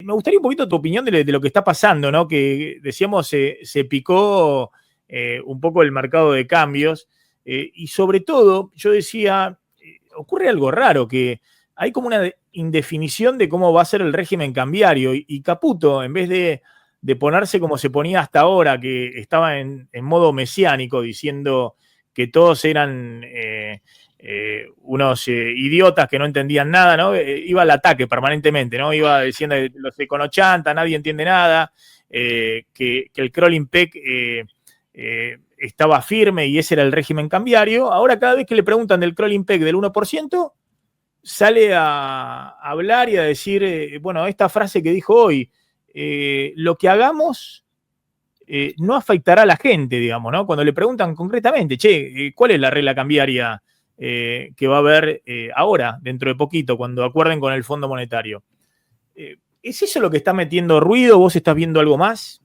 me gustaría un poquito tu opinión de lo que está pasando, ¿no? Que decíamos, se picó un poco el mercado de cambios y sobre todo, yo decía, ocurre algo raro, que hay como una indefinición de cómo va a ser el régimen cambiario y Caputo, en vez de ponerse como se ponía hasta ahora, que estaba en modo mesiánico, diciendo que todos eran unos idiotas que no entendían nada, ¿no? Iba al ataque permanentemente, ¿no? Iba diciendo los econochanta, nadie entiende nada, que el crawling peg estaba firme y ese era el régimen cambiario. Ahora cada vez que le preguntan del crawling peg del 1%, sale a hablar y a decir, bueno, esta frase que dijo hoy, lo que hagamos no afectará a la gente, digamos, ¿no? Cuando le preguntan concretamente, che, ¿cuál es la regla cambiaria que va a haber ahora, dentro de poquito, cuando acuerden con el Fondo Monetario? ¿Es eso lo que está metiendo ruido? ¿Vos estás viendo algo más?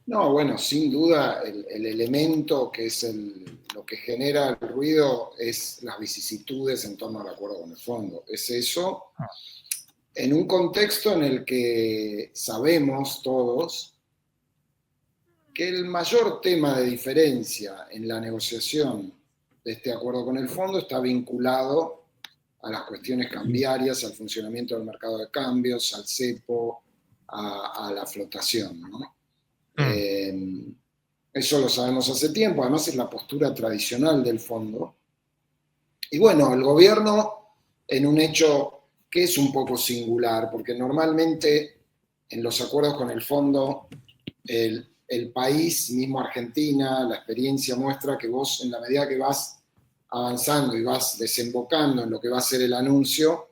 No, bueno, sin duda el elemento que es lo que genera el ruido es las vicisitudes en torno al acuerdo con el fondo. Es eso en un contexto en el que sabemos todos que el mayor tema de diferencia en la negociación de este acuerdo con el fondo está vinculado a las cuestiones cambiarias, al funcionamiento del mercado de cambios, al cepo, a la flotación, ¿no? Eso lo sabemos hace tiempo, además es la postura tradicional del fondo. Y bueno, el gobierno, en un hecho que es un poco singular, porque normalmente en los acuerdos con el fondo, el país, mismo Argentina, la experiencia muestra que vos, en la medida que vas avanzando y vas desembocando en lo que va a ser el anuncio,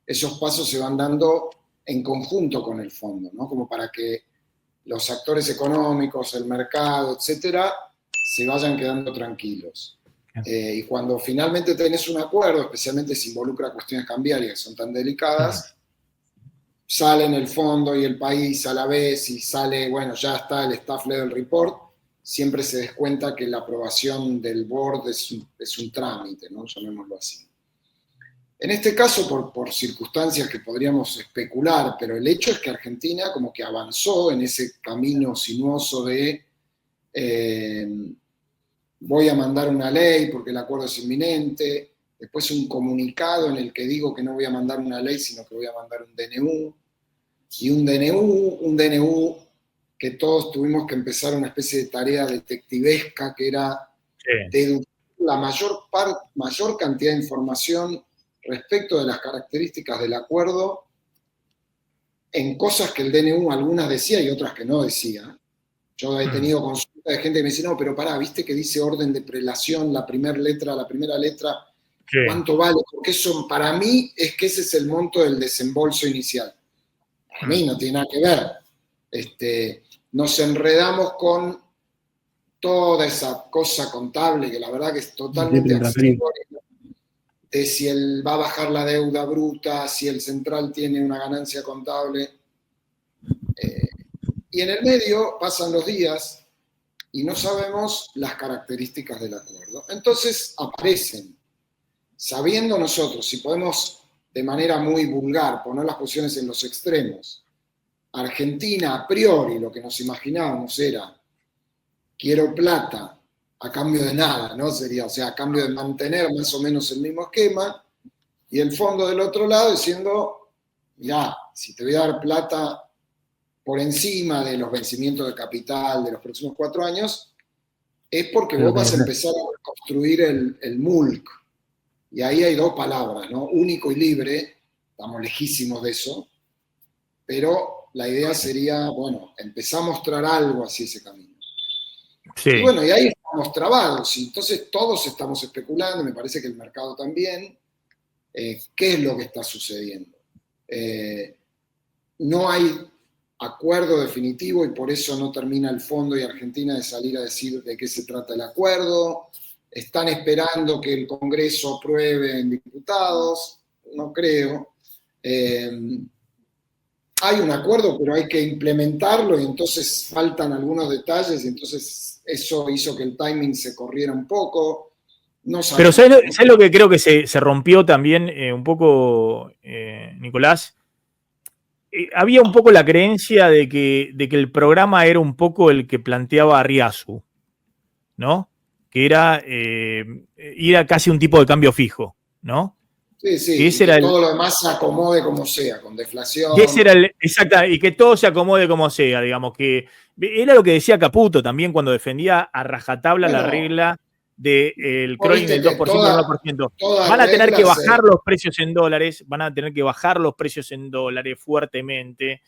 esos pasos se van dando en conjunto con el fondo, ¿no? Como para que los actores económicos, el mercado, etcétera, se vayan quedando tranquilos. Y cuando finalmente tenés un acuerdo, especialmente si involucra cuestiones cambiarias que son tan delicadas, sale en el fondo y el país a la vez y sale, bueno, ya está el staff level report, siempre se descuenta que la aprobación del board es un trámite, ¿no? Llamémoslo así. En este caso, por circunstancias que podríamos especular, pero el hecho es que Argentina como que avanzó en ese camino sinuoso de voy a mandar una ley porque el acuerdo es inminente, después un comunicado en el que digo que no voy a mandar una ley, sino que voy a mandar un DNU, y un DNU que todos tuvimos que empezar una especie de tarea detectivesca que era deducir la mayor cantidad de información respecto de las características del acuerdo en cosas que el DNU algunas decía y otras que no decía. Yo he tenido consulta de gente que me dice, no, pero pará, ¿viste que dice orden de prelación, la primera letra, ¿cuánto vale? Porque eso para mí es que ese es el monto del desembolso inicial. Para mí no tiene nada que ver. Nos enredamos con toda esa cosa contable que la verdad que es totalmente accesoria, de si él va a bajar la deuda bruta, si el central tiene una ganancia contable. Y en el medio pasan los días y no sabemos las características del acuerdo. Entonces aparecen, sabiendo nosotros, si podemos de manera muy vulgar poner las posiciones en los extremos, Argentina a priori lo que nos imaginábamos era quiero plata a cambio de nada, ¿no? Sería, o sea, a cambio de mantener más o menos el mismo esquema, y el fondo del otro lado diciendo, mirá, si te voy a dar plata por encima de los vencimientos de capital de los próximos 4 años, es porque vos vas a empezar a construir el MULC. Y ahí hay 2 palabras, ¿no? Único y libre, estamos lejísimos de eso, pero la idea sería, bueno, empezar a mostrar algo hacia ese camino. Sí. Y bueno, y ahí estamos trabados, y entonces todos estamos especulando, me parece que el mercado también, qué es lo que está sucediendo. No hay acuerdo definitivo y por eso no termina el fondo y Argentina de salir a decir de qué se trata el acuerdo. Están esperando que el Congreso apruebe en diputados, no creo. Hay un acuerdo, pero hay que implementarlo y entonces faltan algunos detalles y entonces eso hizo que el timing se corriera un poco. No pero ¿sabes lo que creo que se rompió también un poco, Nicolás? había un poco la creencia de que el programa era un poco el que planteaba Arriazu, ¿no? Que era ir a casi un tipo de cambio fijo, ¿no? Sí, sí, Que y ese que era todo lo demás se acomode como sea, con deflación. y ese era exacto, y que todo se acomode como sea, digamos, que era lo que decía Caputo también cuando defendía a rajatabla la Bueno, regla del vos crawling viste del que 2% al 1%. toda Van a tener regla que bajar los precios en dólares, van a tener que bajar los precios en dólares fuertemente,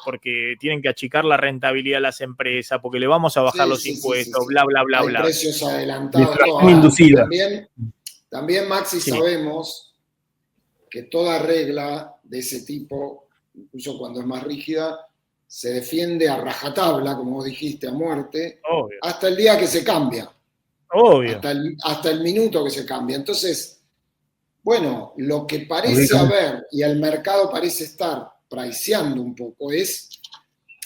porque tienen que achicar la rentabilidad a las empresas, porque le vamos a bajar Sí, los sí, sí, sí, impuestos, sí. bla, bla, bla, Hay bla. precios adelantados, todo. Deflación Ahora, inducida. también, Maxi, Sí. sabemos que toda regla de ese tipo, incluso cuando es más rígida, se defiende a rajatabla, como vos dijiste, a muerte, Obvio. hasta el día que se cambia. Obvio. Hasta el minuto que se cambia. Entonces, bueno, lo que parece haber y el mercado parece estar priceando un poco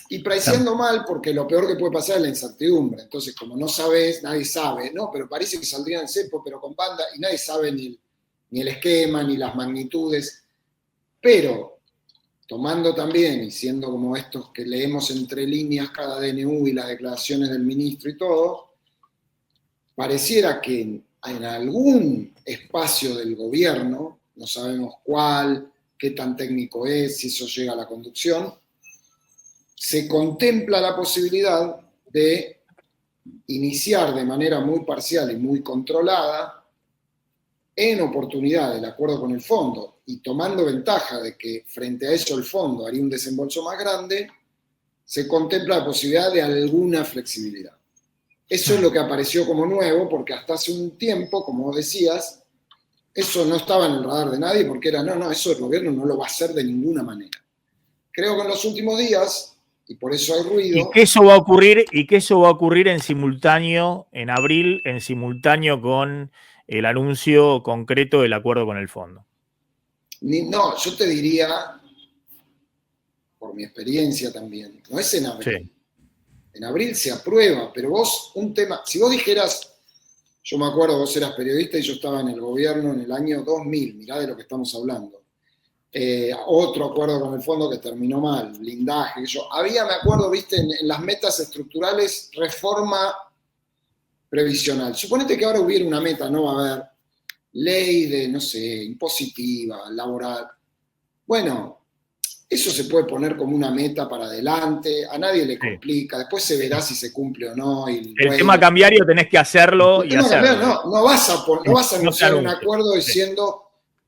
y priceando mal, porque lo peor que puede pasar es la incertidumbre. Entonces, como no sabes, nadie sabe, ¿no? Pero parece que saldría en cepo, pero con banda, y nadie sabe ni el esquema, ni las magnitudes. Pero, tomando también, y siendo como estos que leemos entre líneas cada DNU y las declaraciones del ministro y todo, pareciera que en algún espacio del gobierno, no sabemos cuál, qué tan técnico es, si eso llega a la conducción, se contempla la posibilidad de iniciar de manera muy parcial y muy controlada, en oportunidad del acuerdo con el fondo y tomando ventaja de que frente a eso el fondo haría un desembolso más grande, se contempla la posibilidad de alguna flexibilidad. Eso es lo que apareció como nuevo, porque hasta hace un tiempo, como decías, eso no estaba en el radar de nadie, porque era, no, eso el gobierno no lo va a hacer de ninguna manera. Creo que en los últimos días, y por eso hay ruido... Y que eso va a ocurrir en simultáneo, en abril, en simultáneo con el anuncio concreto del acuerdo con el fondo. No, yo te diría, por mi experiencia también, no es en abril. Sí. En abril se aprueba, pero vos, un tema, si vos dijeras, yo me acuerdo, vos eras periodista y yo estaba en el gobierno en el año 2000, mirá de lo que estamos hablando. Otro acuerdo con el fondo que terminó mal, blindaje, había, me acuerdo, viste, en las metas estructurales, reforma previsional. Suponete que ahora hubiera una meta, no va a haber ley de, no sé, impositiva, laboral. Bueno, eso se puede poner como una meta para adelante, a nadie le complica, después se verá si se cumple o no. El tema cambiario tenés que hacerlo y hacerlo. No vas a anunciar un acuerdo diciendo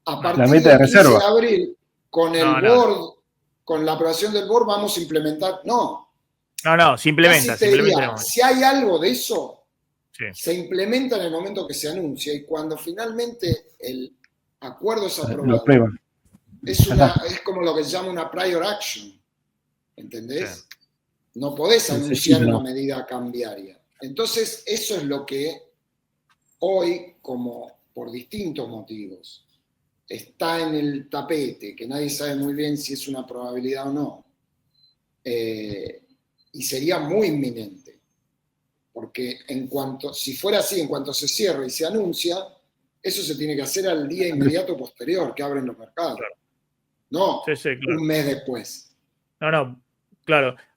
a partir del 15 de abril con el board, con la aprobación del board vamos a implementar. No, se implementa. Si hay algo de eso, se implementa en el momento que se anuncia y cuando finalmente el acuerdo es aprobado. Es como lo que se llama una prior action, ¿entendés? No podés anunciar una medida cambiaria. Entonces, eso es lo que hoy, como por distintos motivos, está en el tapete, que nadie sabe muy bien si es una probabilidad o no, y sería muy inminente, porque si fuera así, en cuanto se cierre y se anuncia, eso se tiene que hacer al día inmediato posterior que abren los mercados. Claro. No, claro. Un mes después. Claro.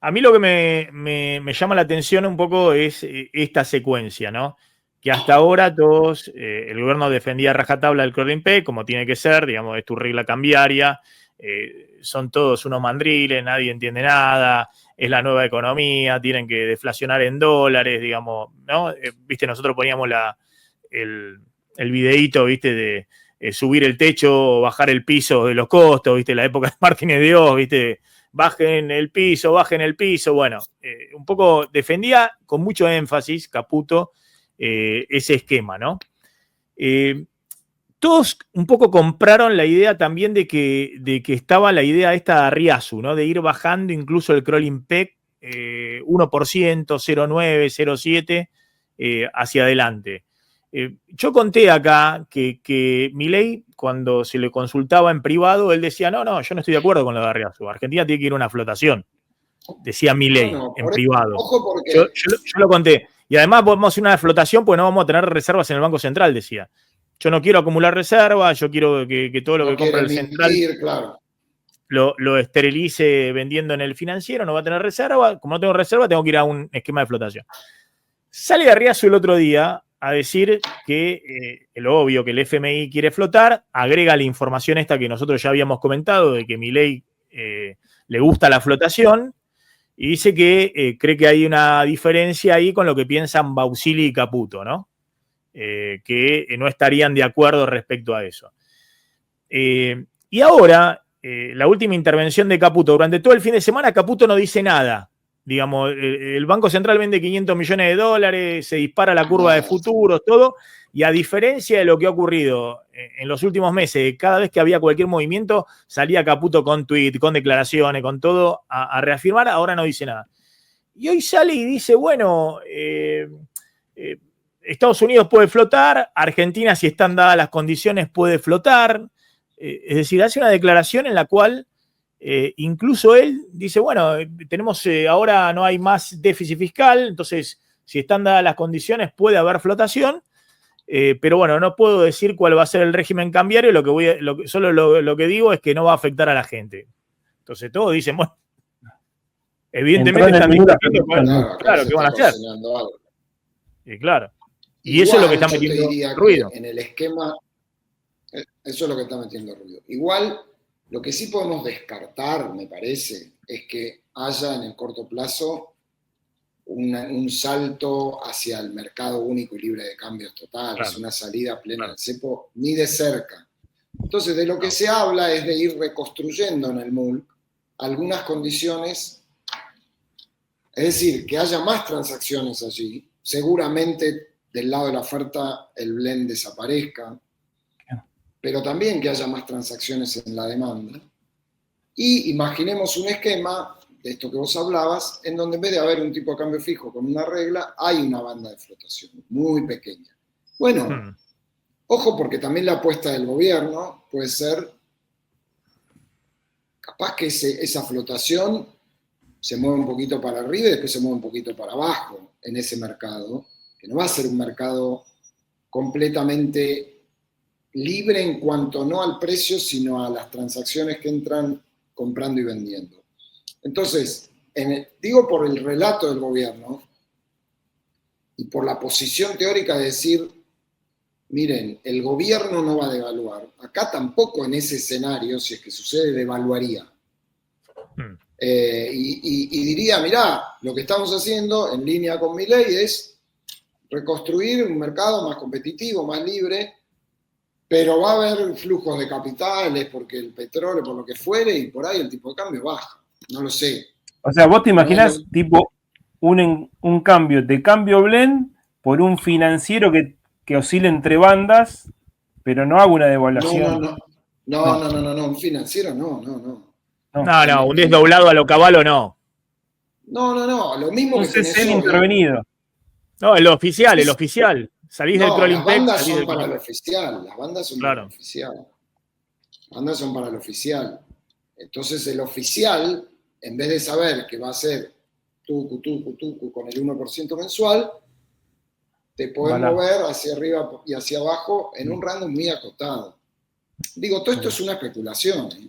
A mí lo que me llama la atención un poco es esta secuencia, ¿no? Que hasta ahora todos, el gobierno defendía a rajatabla el crawling pay, como tiene que ser, digamos, es tu regla cambiaria, son todos unos mandriles, nadie entiende nada, es la nueva economía, tienen que deflacionar en dólares, digamos, ¿no? Viste, nosotros poníamos el videíto, viste, de subir el techo o bajar el piso de los costos, viste, la época de Martínez de Oz, viste, bajen el piso, bueno, un poco defendía con mucho énfasis Caputo ese esquema, ¿no? Todos un poco compraron la idea también de que estaba la idea esta de Arriazu, ¿no? De ir bajando incluso el crawling peg 1%, 0,9, 0,7 hacia adelante. Yo conté acá que Milei, cuando se le consultaba en privado, él decía, no, yo no estoy de acuerdo con lo de Arriazu. Argentina tiene que ir a una flotación, decía Milei en privado. Ojo porque... yo lo conté. Y además podemos hacer una flotación porque no vamos a tener reservas en el Banco Central, decía. Yo no quiero acumular reservas, yo quiero que todo lo que compra el Central... Claro. lo esterilice vendiendo en el financiero, no va a tener reserva. Como no tengo reserva, tengo que ir a un esquema de flotación. Sale Arriazu el otro día a decir que lo obvio, que el FMI quiere flotar, agrega la información esta que nosotros ya habíamos comentado, de que Milei le gusta la flotación, y dice que cree que hay una diferencia ahí con lo que piensan Bausili y Caputo, ¿no? Que no estarían de acuerdo respecto a eso. Y ahora, la última intervención de Caputo, durante todo el fin de semana, Caputo no dice nada. Digamos, el Banco Central vende 500 millones de dólares, se dispara la curva de futuros, todo, y a diferencia de lo que ha ocurrido en los últimos meses, cada vez que había cualquier movimiento, salía Caputo con tweet, con declaraciones, con todo, a reafirmar, ahora no dice nada. Y hoy sale y dice, bueno, Estados Unidos puede flotar, Argentina, si están dadas las condiciones, puede flotar. Es decir, hace una declaración en la cual incluso él dice, bueno, tenemos ahora no hay más déficit fiscal, entonces si están dadas las condiciones puede haber flotación, pero bueno, no puedo decir cuál va a ser el régimen cambiario, solo lo que digo es que no va a afectar a la gente. Entonces todos dicen, bueno, evidentemente están discutiendo, claro, ¿qué van a hacer? Claro. Y igual, eso es lo que está metiendo ruido. En el esquema, eso es lo que está metiendo ruido. Igual, lo que sí podemos descartar, me parece, es que haya en el corto plazo un salto hacia el mercado único y libre de cambios total, claro. Es una salida plena del cepo, ni de cerca. Entonces, de lo que se habla es de ir reconstruyendo en el MULC algunas condiciones, es decir, que haya más transacciones allí, seguramente del lado de la oferta el blend desaparezca, pero también que haya más transacciones en la demanda. Y imaginemos un esquema, de esto que vos hablabas, en donde en vez de haber un tipo de cambio fijo con una regla, hay una banda de flotación muy pequeña. Bueno, ojo, porque también la apuesta del gobierno puede ser, capaz que esa flotación se mueve un poquito para arriba y después se mueve un poquito para abajo en ese mercado, que no va a ser un mercado completamente libre en cuanto no al precio, sino a las transacciones que entran comprando y vendiendo. Entonces, digo por el relato del gobierno y por la posición teórica de decir, miren, el gobierno no va a devaluar. Acá tampoco en ese escenario, si es que sucede, devaluaría. Y diría, mirá, lo que estamos haciendo en línea con mi ley es reconstruir un mercado más competitivo, más libre, pero va a haber flujos de capitales porque el petróleo, por lo que fuere, y por ahí el tipo de cambio baja. No lo sé. O sea, vos te imaginás tipo un cambio de cambio blend por un financiero que oscila entre bandas, pero no haga una devaluación. No, un financiero no. No, un desdoblado a lo caballo no. No, lo mismo un que tenés CCL intervenido. No, el oficial. Salís del crawling peg. Las bandas son para el oficial. Las bandas son para el oficial. Las bandas son para el oficial. Entonces el oficial, en vez de saber que va a ser tucu con el 1% mensual, te puede mover hacia arriba y hacia abajo en un rango muy acotado. Digo, todo esto es una especulación. Sí,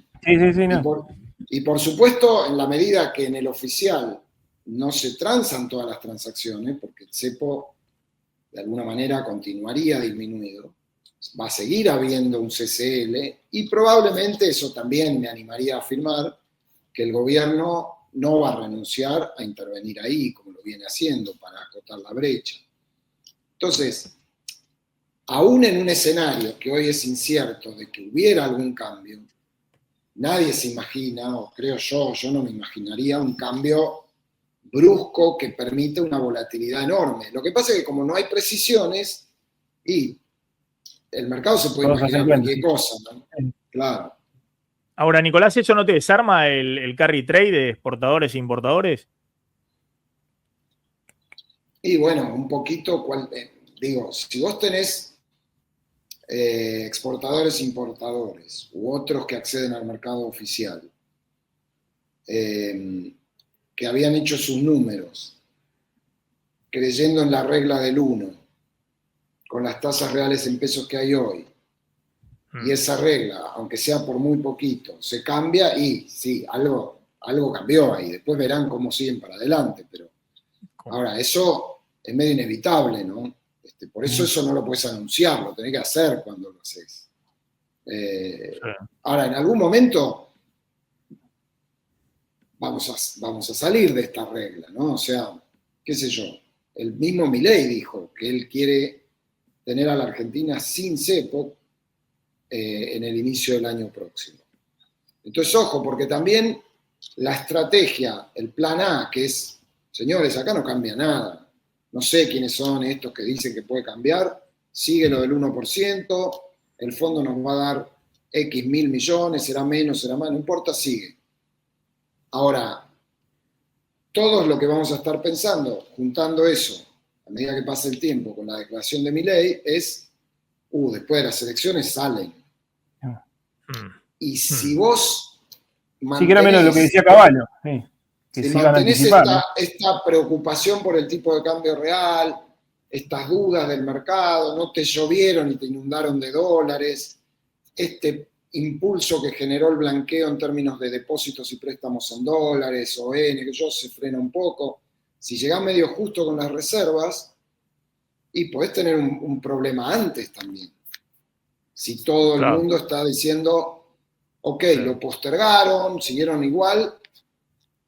no. Y por supuesto, en la medida que en el oficial no se transan todas las transacciones, porque el cepo de alguna manera continuaría disminuido, va a seguir habiendo un CCL y probablemente eso también me animaría a afirmar que el gobierno no va a renunciar a intervenir ahí, como lo viene haciendo, para acotar la brecha. Entonces, aún en un escenario que hoy es incierto de que hubiera algún cambio, nadie se imagina, o creo yo no me imaginaría un cambio brusco que permite una volatilidad enorme. Lo que pasa es que como no hay precisiones, y el mercado se puede imaginar cualquier cosa, ¿no? Claro. Ahora, Nicolás, ¿eso no te desarma el carry trade de exportadores e importadores? Y bueno, un poquito, digo, si vos tenés exportadores e importadores u otros que acceden al mercado oficial, que habían hecho sus números creyendo en la regla del 1, con las tasas reales en pesos que hay hoy, y esa regla, aunque sea por muy poquito, se cambia y sí, algo cambió ahí. Después verán cómo siguen para adelante, pero ahora eso es medio inevitable, ¿no? Por eso eso no lo puedes anunciar, lo tenés que hacer cuando lo haces. Ahora, en algún momento vamos a salir de esta regla, ¿no? O sea, qué sé yo, el mismo Milei dijo que él quiere tener a la Argentina sin cepo en el inicio del año próximo. Entonces, ojo, porque también la estrategia, el plan A, que es, señores, acá no cambia nada. No sé quiénes son estos que dicen que puede cambiar, sigue lo del 1%, el fondo nos va a dar X mil millones, será menos, será más, no importa, sigue. Ahora, todo lo que vamos a estar pensando, juntando eso, a medida que pasa el tiempo con la declaración de Milei, es, después de las elecciones salen. Y si vos mantenés, sí, que era menos lo que decía Caballo, sí, que si mantenés esta preocupación por el tipo de cambio real, estas dudas del mercado, no te llovieron y te inundaron de dólares, este impulso que generó el blanqueo en términos de depósitos y préstamos en dólares, ON, que yo se frena un poco. Si llegás medio justo con las reservas, y podés tener un problema antes también. Si todo el mundo está diciendo, ok, lo postergaron, siguieron igual,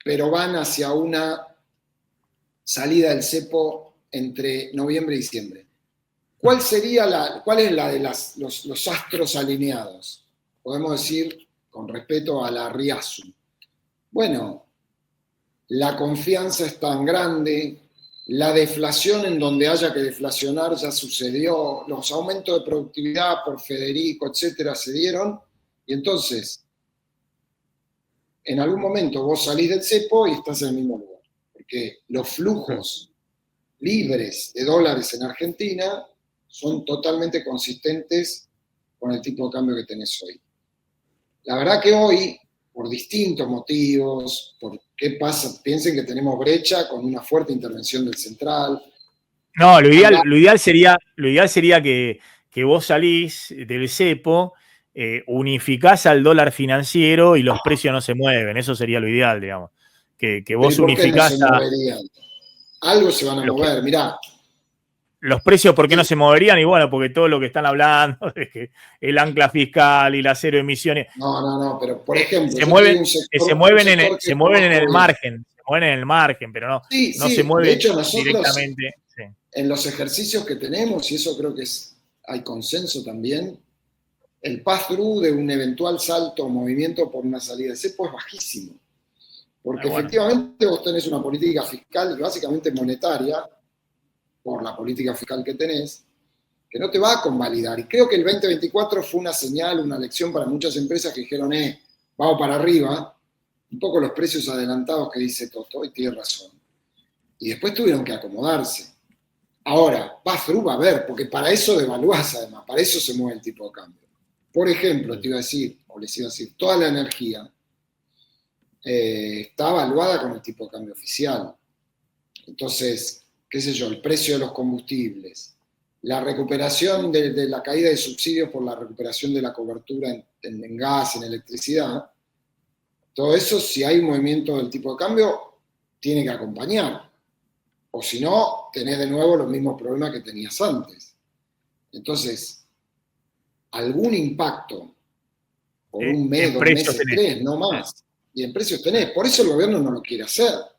pero van hacia una salida del cepo entre noviembre y diciembre. ¿Cuál es la de los astros alineados? Podemos decir, con respeto a la RIASU. Bueno, la confianza es tan grande, la deflación en donde haya que deflacionar ya sucedió, los aumentos de productividad por Federico, etcétera, se dieron, y entonces, en algún momento vos salís del cepo y estás en el mismo lugar, porque los flujos libres de dólares en Argentina son totalmente consistentes con el tipo de cambio que tenés hoy. La verdad que hoy, por distintos motivos, por qué pasa, piensen que tenemos brecha con una fuerte intervención del central. No, lo ideal sería que vos salís del cepo, unificás al dólar financiero y los precios no se mueven. Eso sería lo ideal, digamos. Que vos unificás. ¿Por qué no se moverían? Algo se van a mover, mirá. Los precios, ¿por qué no se moverían? Y bueno, porque todo lo que están hablando, de que el ancla fiscal y las cero emisiones. No, pero por ejemplo, se mueven en el margen, pero no se mueven de hecho, nosotros, directamente. Sí. En los ejercicios que tenemos, y eso creo que hay consenso también, el pass-through de un eventual salto o movimiento por una salida de cepo es bajísimo. Porque efectivamente vos tenés una política fiscal y básicamente monetaria, por la política fiscal que tenés, que no te va a convalidar. Y creo que el 2024 fue una señal, una lección para muchas empresas que dijeron, vamos para arriba, un poco los precios adelantados que dice Toto, y tiene razón. Y después tuvieron que acomodarse. Ahora, pass-through va a haber, porque para eso devaluás además, para eso se mueve el tipo de cambio. Por ejemplo, les iba a decir, toda la energía está evaluada con el tipo de cambio oficial. Entonces, qué sé yo, el precio de los combustibles, la recuperación de la caída de subsidios por la recuperación de la cobertura en gas, en electricidad, todo eso, si hay un movimiento del tipo de cambio, tiene que acompañar. O si no, tenés de nuevo los mismos problemas que tenías antes. Entonces, algún impacto por un mes, 2 meses, 3, no más. Y en precios tenés. Por eso el gobierno no lo quiere hacer.